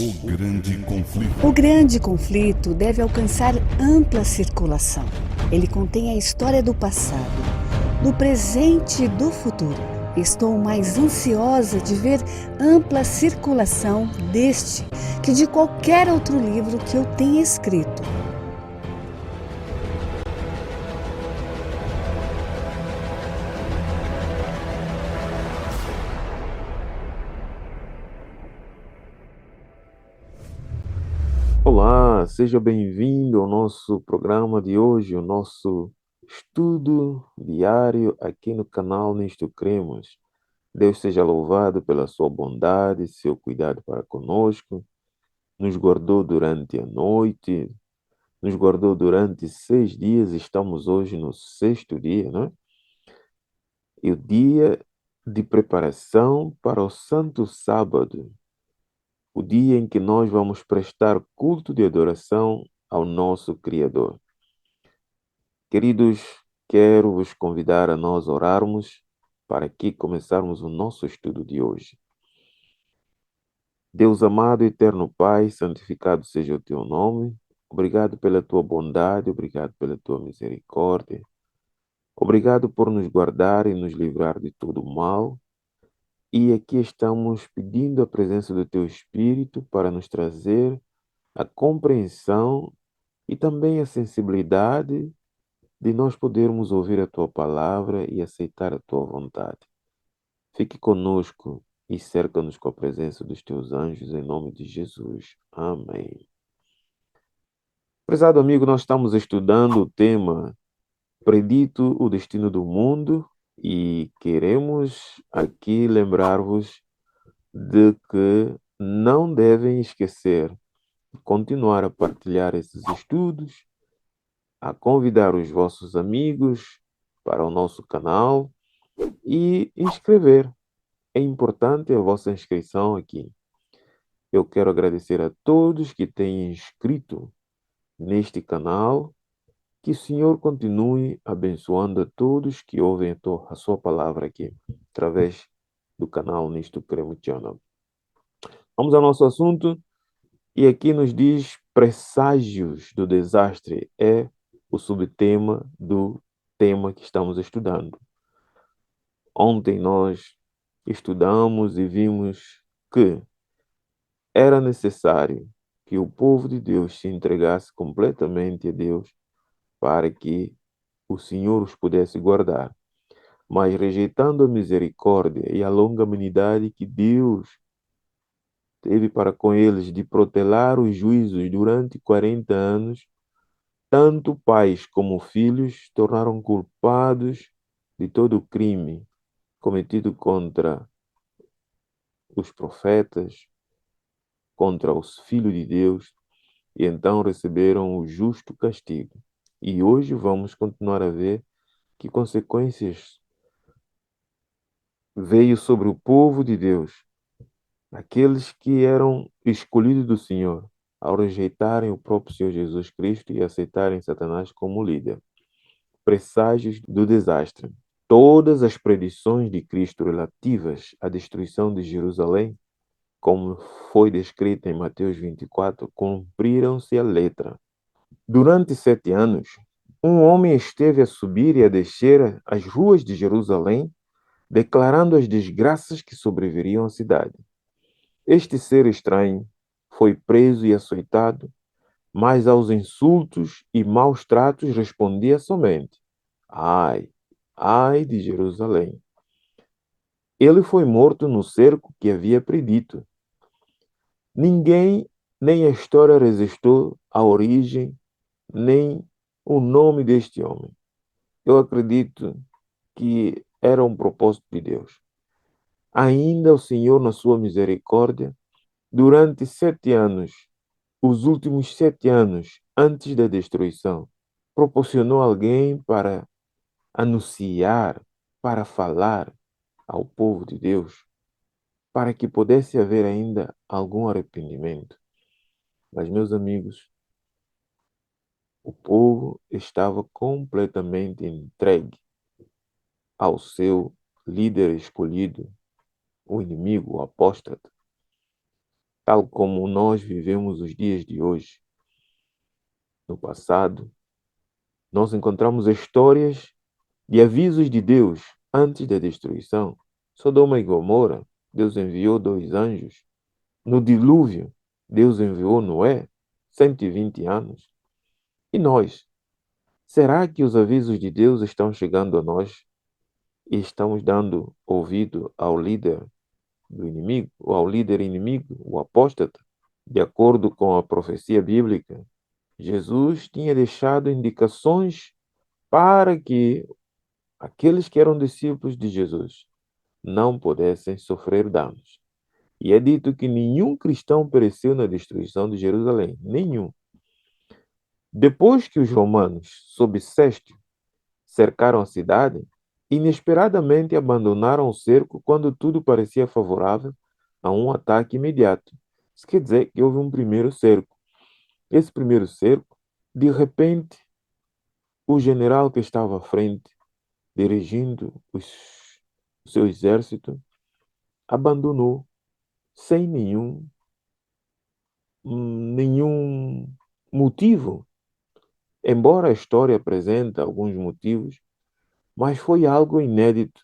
O grande conflito. O grande conflito deve alcançar ampla circulação. Ele contém a história do passado, do presente e do futuro. Estou mais ansiosa de ver ampla circulação deste que de qualquer outro livro que eu tenha escrito. Olá, seja bem-vindo ao nosso programa de hoje, o nosso estudo diário aqui no canal Nisto Cremos. Deus seja louvado pela sua bondade, seu cuidado para conosco. Nos guardou durante a noite, nos guardou durante 6 dias, estamos hoje no sexto dia, né? E o dia de preparação para o Santo Sábado, o dia em que nós vamos prestar culto de adoração ao nosso Criador. Queridos, quero vos convidar a nós orarmos para aqui começarmos o nosso estudo de hoje. Deus amado e eterno Pai, santificado seja o teu nome. Obrigado pela tua bondade, obrigado pela tua misericórdia. Obrigado por nos guardar e nos livrar de todo o mal. E aqui estamos pedindo a presença do teu Espírito para nos trazer a compreensão e também a sensibilidade de nós podermos ouvir a tua palavra e aceitar a tua vontade. Fique conosco e cerca-nos com a presença dos teus anjos, em nome de Jesus. Amém. Prezado amigo, nós estamos estudando o tema Predito o Destino do Mundo e queremos aqui lembrar-vos de que não devem esquecer de continuar a partilhar esses estudos, a convidar os vossos amigos para o nosso canal e inscrever. É importante a vossa inscrição aqui. Eu quero agradecer a todos que têm inscrito neste canal. Que o Senhor continue abençoando a todos que ouvem a sua palavra aqui, através do canal Nisto Cremos Channel. Vamos ao nosso assunto. E aqui nos diz presságios do desastre. É o subtema do tema que estamos estudando. Ontem nós estudamos e vimos que era necessário que o povo de Deus se entregasse completamente a Deus para que o Senhor os pudesse guardar. Mas rejeitando a misericórdia e a longanimidade que Deus teve para com eles de protelar os juízos durante 40 anos, tanto pais como filhos se tornaram culpados de todo o crime cometido contra os profetas, contra os filhos de Deus, e então receberam o justo castigo. E hoje vamos continuar a ver que consequências veio sobre o povo de Deus, aqueles que eram escolhidos do Senhor, ao rejeitarem o próprio Senhor Jesus Cristo e aceitarem Satanás como líder. Presságios do desastre. Todas as predições de Cristo relativas à destruição de Jerusalém, como foi descrita em Mateus 24, cumpriram-se à letra. Durante 7 anos, um homem esteve a subir e a descer as ruas de Jerusalém, declarando as desgraças que sobreviriam à cidade. Este ser estranho foi preso e açoitado, mas aos insultos e maus tratos respondia somente: Ai, ai de Jerusalém! Ele foi morto no cerco que havia predito. Ninguém, nem a história resistiu à origem, nem o nome deste homem. Eu acredito que era um propósito de Deus. Ainda o Senhor, na sua misericórdia, durante 7 anos, os últimos 7 anos antes da destruição, proporcionou alguém para anunciar, para falar ao povo de Deus, para que pudesse haver ainda algum arrependimento. Mas, meus amigos, o povo estava completamente entregue ao seu líder escolhido, o inimigo, o apóstata. tal como nós vivemos os dias de hoje. No passado, nós encontramos histórias de avisos de Deus antes da destruição. Sodoma e Gomorra, Deus enviou 2 anjos. No dilúvio, Deus enviou Noé, 120 anos. E nós? Será que os avisos de Deus estão chegando a nós e estamos dando ouvido ao líder do inimigo, ou ao líder inimigo, o apóstata? De acordo com a profecia bíblica, Jesus tinha deixado indicações para que aqueles que eram discípulos de Jesus não pudessem sofrer danos. E é dito que nenhum cristão pereceu na destruição de Jerusalém. Nenhum. Depois que os romanos, sob Sestio, cercaram a cidade, inesperadamente abandonaram o cerco quando tudo parecia favorável a um ataque imediato. Isso quer dizer que houve um primeiro cerco. Esse primeiro cerco, de repente, o general que estava à frente, dirigindo o seu exército, abandonou sem nenhum motivo. Embora a história apresente alguns motivos, mas foi algo inédito.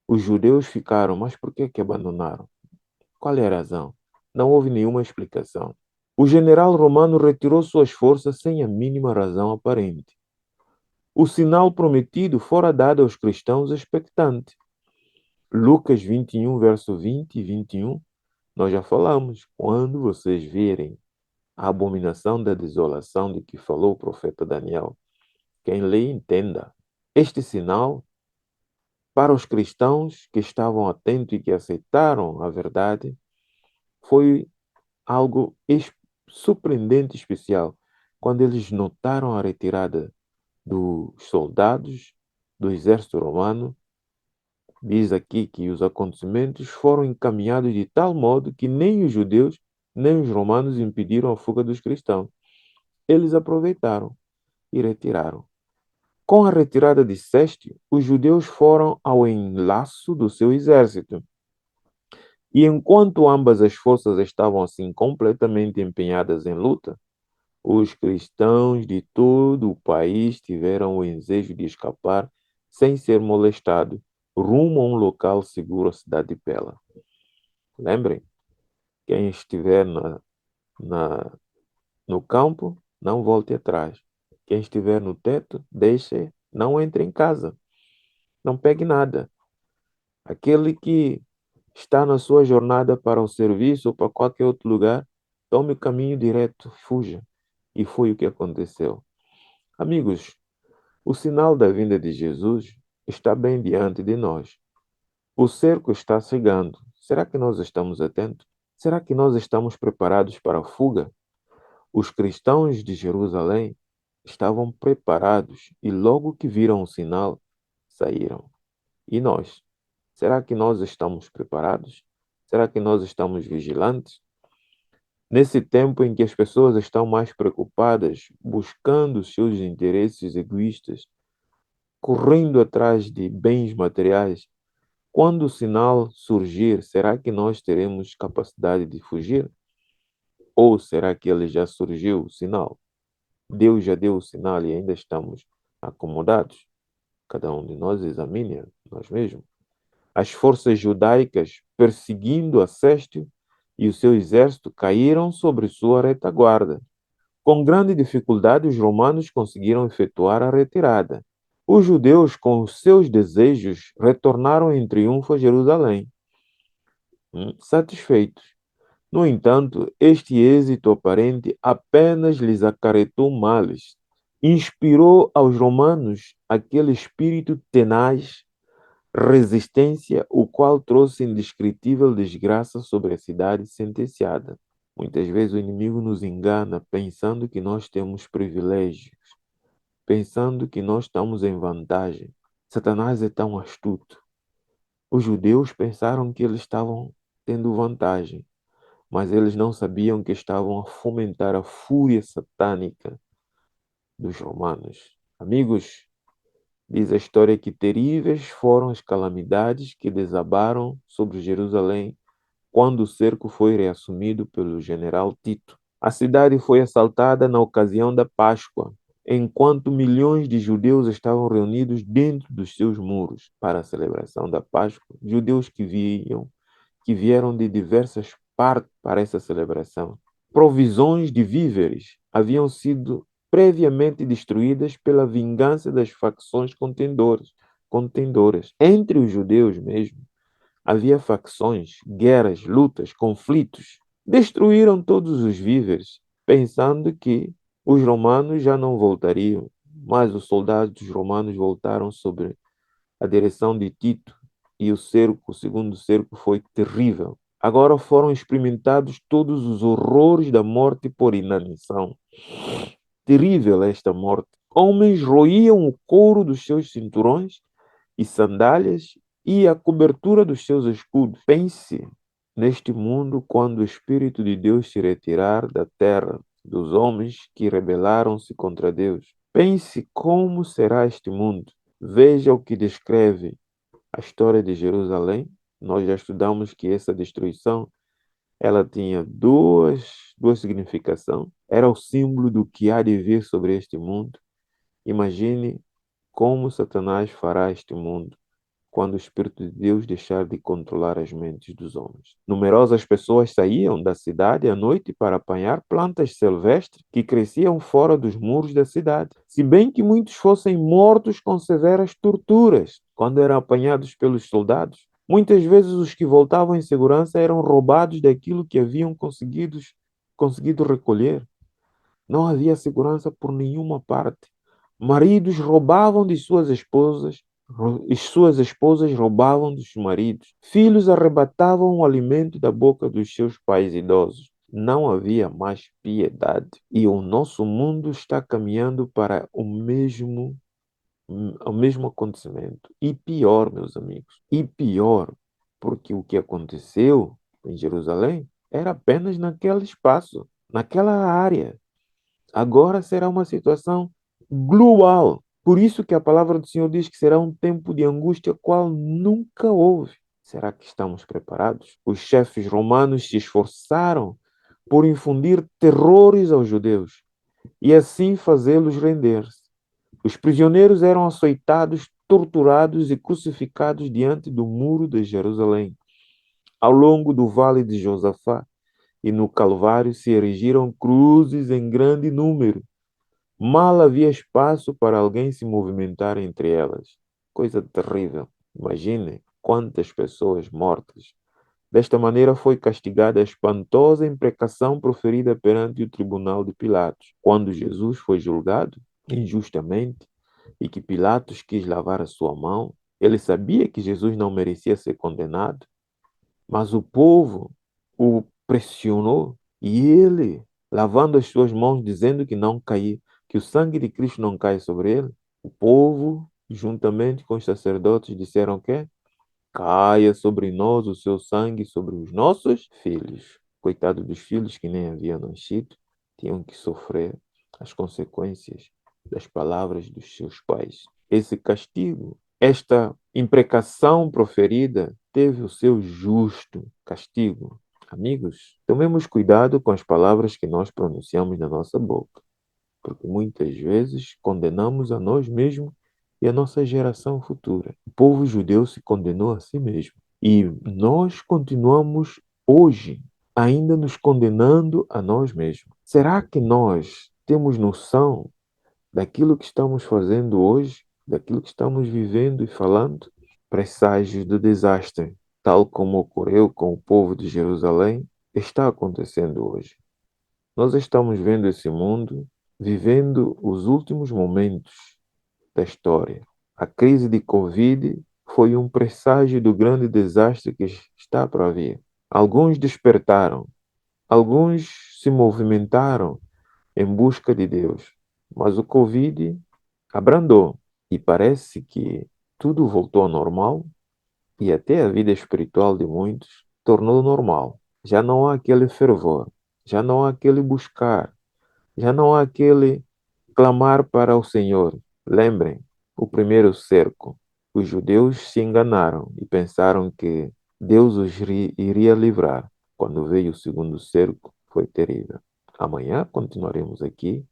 Os judeus ficaram, mas por que abandonaram? Qual é a razão? Não houve nenhuma explicação. O general romano retirou suas forças sem a mínima razão aparente. O sinal prometido fora dado aos cristãos expectantes. Lucas 21, verso 20 e 21, nós já falamos. Quando vocês verem a abominação da desolação de que falou o profeta Daniel, quem lê entenda. Este sinal, para os cristãos que estavam atentos e que aceitaram a verdade, foi algo surpreendente, especial, quando eles notaram a retirada dos soldados do exército romano. Diz aqui que os acontecimentos foram encaminhados de tal modo que nem os judeus nem os romanos impediram a fuga dos cristãos. Eles aproveitaram e retiraram. Com a retirada de Sestio, os judeus foram ao enlaço do seu exército. E enquanto ambas as forças estavam assim completamente empenhadas em luta, os cristãos de todo o país tiveram o desejo de escapar sem ser molestados, rumo a um local seguro, a cidade de Pela. Lembrem, quem estiver no campo, não volte atrás. Quem estiver no teto, deixe, não entre em casa. Não pegue nada. Aquele que está na sua jornada para o serviço ou para qualquer outro lugar, tome o caminho direto, fuja. E foi o que aconteceu. Amigos, o sinal da vinda de Jesus está bem diante de nós. O cerco está chegando. Será que nós estamos atentos? Será que nós estamos preparados para a fuga? Os cristãos de Jerusalém estavam preparados e logo que viram o sinal, saíram. E nós? Será que nós estamos preparados? Será que nós estamos vigilantes? Nesse tempo em que as pessoas estão mais preocupadas, buscando seus interesses egoístas, correndo atrás de bens materiais, quando o sinal surgir, será que nós teremos capacidade de fugir? Ou será que ele já surgiu, o sinal? Deus já deu o sinal e ainda estamos acomodados? Cada um de nós examine nós mesmos. As forças judaicas, perseguindo a Sestio e o seu exército, caíram sobre sua retaguarda. Com grande dificuldade, os romanos conseguiram efetuar a retirada. Os judeus, com os seus desejos, retornaram em triunfo a Jerusalém, satisfeitos. No entanto, este êxito aparente apenas lhes acarretou males. Inspirou aos romanos aquele espírito tenaz, resistência, o qual trouxe indescritível desgraça sobre a cidade sentenciada. Muitas vezes o inimigo nos engana pensando que nós temos privilégios, pensando que nós estamos em vantagem. Satanás é tão astuto. Os judeus pensaram que eles estavam tendo vantagem, mas eles não sabiam que estavam a fomentar a fúria satânica dos romanos. Amigos, diz a história que terríveis foram as calamidades que desabaram sobre Jerusalém quando o cerco foi reassumido pelo general Tito. A cidade foi assaltada na ocasião da Páscoa, enquanto milhões de judeus estavam reunidos dentro dos seus muros para a celebração da Páscoa. Judeus que vieram de diversas partes para essa celebração. Provisões de víveres haviam sido previamente destruídas pela vingança das facções contendoras. Entre os judeus mesmo, havia facções, guerras, lutas, conflitos. Destruíram todos os víveres, pensando que os romanos já não voltariam, mas os soldados romanos voltaram sob a direção de Tito e o segundo cerco foi terrível. Agora foram experimentados todos os horrores da morte por inanição. Terrível esta morte. Homens roíam o couro dos seus cinturões e sandálias e a cobertura dos seus escudos. Pense neste mundo quando o Espírito de Deus se retirar da terra dos homens que rebelaram-se contra Deus. Pense como será este mundo. Veja o que descreve a história de Jerusalém. Nós já estudamos que essa destruição ela tinha duas significações. Era o símbolo do que há de vir sobre este mundo. Imagine como Satanás fará este mundo quando o Espírito de Deus deixar de controlar as mentes dos homens. Numerosas pessoas saíam da cidade à noite para apanhar plantas silvestres que cresciam fora dos muros da cidade, se bem que muitos fossem mortos com severas torturas quando eram apanhados pelos soldados. Muitas vezes os que voltavam em segurança eram roubados daquilo que haviam conseguido recolher. Não havia segurança por nenhuma parte. Maridos roubavam de suas esposas, e suas esposas roubavam dos maridos. Filhos arrebatavam o alimento da boca dos seus pais idosos. Não havia mais piedade. E o nosso mundo está caminhando para o mesmo acontecimento. E pior, meus amigos. E pior, porque o que aconteceu em Jerusalém era apenas naquele espaço, naquela área. Agora será uma situação global. Por isso que a palavra do Senhor diz que será um tempo de angústia qual nunca houve. Será que estamos preparados? Os chefes romanos se esforçaram por infundir terrores aos judeus e assim fazê-los render-se. Os prisioneiros eram açoitados, torturados e crucificados diante do muro de Jerusalém. Ao longo do vale de Josafá e no Calvário se erigiram cruzes em grande número. Mal havia espaço para alguém se movimentar entre elas. Coisa terrível. Imagine quantas pessoas mortas. Desta maneira foi castigada a espantosa imprecação proferida perante o tribunal de Pilatos, quando Jesus foi julgado injustamente e que Pilatos quis lavar a sua mão. Ele sabia que Jesus não merecia ser condenado, mas o povo o pressionou e ele, lavando as suas mãos, dizendo que não caía, que o sangue de Cristo não cai sobre ele, o povo, juntamente com os sacerdotes, disseram que caia sobre nós o seu sangue, sobre os nossos filhos. Coitado dos filhos que nem haviam nascido, tinham que sofrer as consequências das palavras dos seus pais. Esse castigo, esta imprecação proferida, teve o seu justo castigo. Amigos, tomemos cuidado com as palavras que nós pronunciamos na nossa boca, porque muitas vezes condenamos a nós mesmos e a nossa geração futura. O povo judeu se condenou a si mesmo. E nós continuamos hoje ainda nos condenando a nós mesmos. Será que nós temos noção daquilo que estamos fazendo hoje, daquilo que estamos vivendo e falando? Presságios do desastre, tal como ocorreu com o povo de Jerusalém, está acontecendo hoje. Nós estamos vendo esse mundo vivendo os últimos momentos da história. A crise de Covid foi um presságio do grande desastre que está para vir. Alguns despertaram, alguns se movimentaram em busca de Deus, mas o Covid abrandou e parece que tudo voltou ao normal e até a vida espiritual de muitos tornou normal. Já não há aquele fervor, já não há aquele buscar, já não há aquele clamar para o Senhor. Lembrem, o primeiro cerco. Os judeus se enganaram e pensaram que Deus os iria livrar. Quando veio o segundo cerco, foi terrível. Amanhã continuaremos aqui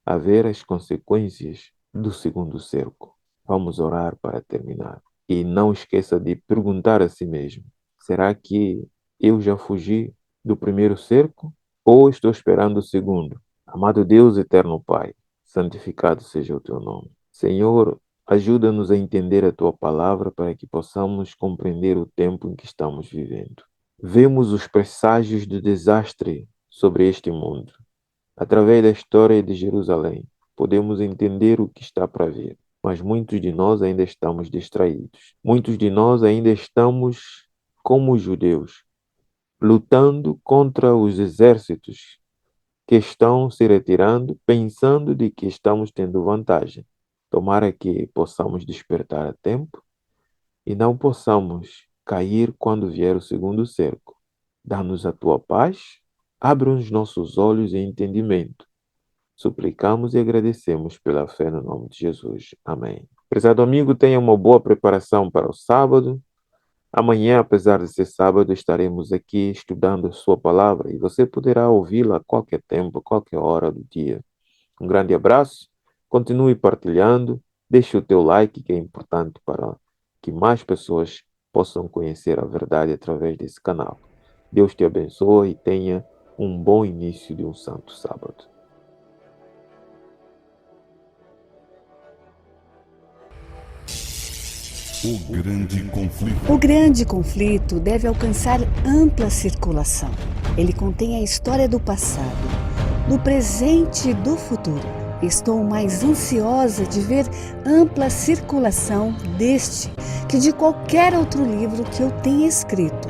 a ver as consequências do segundo cerco. Vamos orar para terminar. E não esqueça de perguntar a si mesmo: será que eu já fugi do primeiro cerco ou estou esperando o segundo? Amado Deus, eterno Pai, santificado seja o teu nome. Senhor, ajuda-nos a entender a tua palavra para que possamos compreender o tempo em que estamos vivendo. Vemos os presságios de desastre sobre este mundo. Através da história de Jerusalém, podemos entender o que está para vir. Mas muitos de nós ainda estamos distraídos. Muitos de nós ainda estamos como os judeus, lutando contra os exércitos que estão se retirando, pensando de que estamos tendo vantagem. Tomara que possamos despertar a tempo e não possamos cair quando vier o segundo cerco. Dá-nos a tua paz, abre os nossos olhos e entendimento. Suplicamos e agradecemos pela fé no nome de Jesus. Amém. Prezado amigo, tenha uma boa preparação para o sábado. Amanhã, apesar de ser sábado, estaremos aqui estudando a sua palavra e você poderá ouvi-la a qualquer tempo, a qualquer hora do dia. Um grande abraço, continue partilhando, deixe o teu like, que é importante para que mais pessoas possam conhecer a verdade através desse canal. Deus te abençoe e tenha um bom início de um santo sábado. O grande conflito. O grande conflito deve alcançar ampla circulação. Ele contém a história do passado, do presente e do futuro. Estou mais ansiosa de ver ampla circulação deste que de qualquer outro livro que eu tenha escrito.